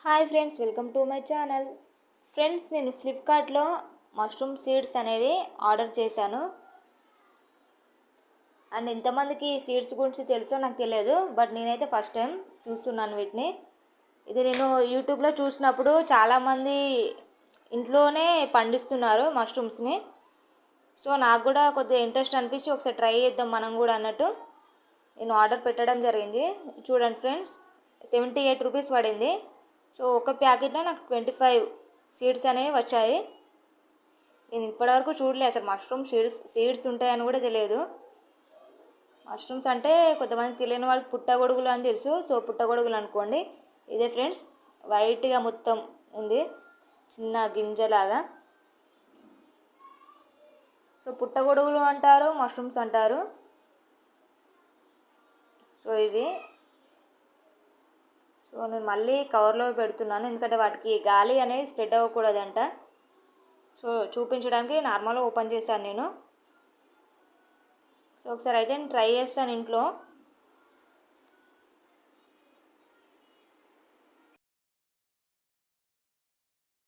Hi friends, welcome to my channel. Friends, నేను ఫ్లిప్కార్ట్లో mushroom seeds అనేవి ఆర్డర్ చేశాను. అండ్ ఎంతమందికి సీడ్స్ గురించి తెలుసో నాకు తెలియదు, బట్ నేనైతే ఫస్ట్ టైం చూస్తున్నాను వీటిని. ఇది నేను యూట్యూబ్లో చూసినప్పుడు చాలామంది ఇంట్లోనే పండిస్తున్నారు మష్రూమ్స్ని. సో నాకు కూడా కొద్దిగా ఇంట్రెస్ట్ అనిపించి ఒకసారి ట్రై చేద్దాం మనం కూడా అన్నట్టు నేను ఆర్డర్ పెట్టడం జరిగింది. చూడండి ఫ్రెండ్స్, 78 రూపీస్ పడింది. సో ఒక ప్యాకెట్లో నాకు 25 సీడ్స్ అనేవి వచ్చాయి. నేను ఇప్పటివరకు చూడలేదు, అసలు మష్రూమ్ సీడ్స్ ఉంటాయని కూడా తెలియదు. మష్రూమ్స్ అంటే కొంతమంది తెలియని వాళ్ళకి పుట్టగొడుగులు అని తెలుసు. సో పుట్టగొడుగులు అనుకోండి. ఇదే ఫ్రెండ్స్, వైట్గా మొత్తం ఉంది, చిన్న గింజలాగా. సో పుట్టగొడుగులు అంటారు, మష్రూమ్స్ అంటారు. సో ఇవి నేను మళ్ళీ కవర్లో పెడుతున్నాను, ఎందుకంటే వాటికి గాలి అనేది స్ప్రెడ్ అవ్వకూడదంట. సో చూపించడానికి నార్మల్గా ఓపెన్ చేశాను నేను. సో ఒకసారి అయితే నేను ట్రై చేస్తాను ఇంట్లో.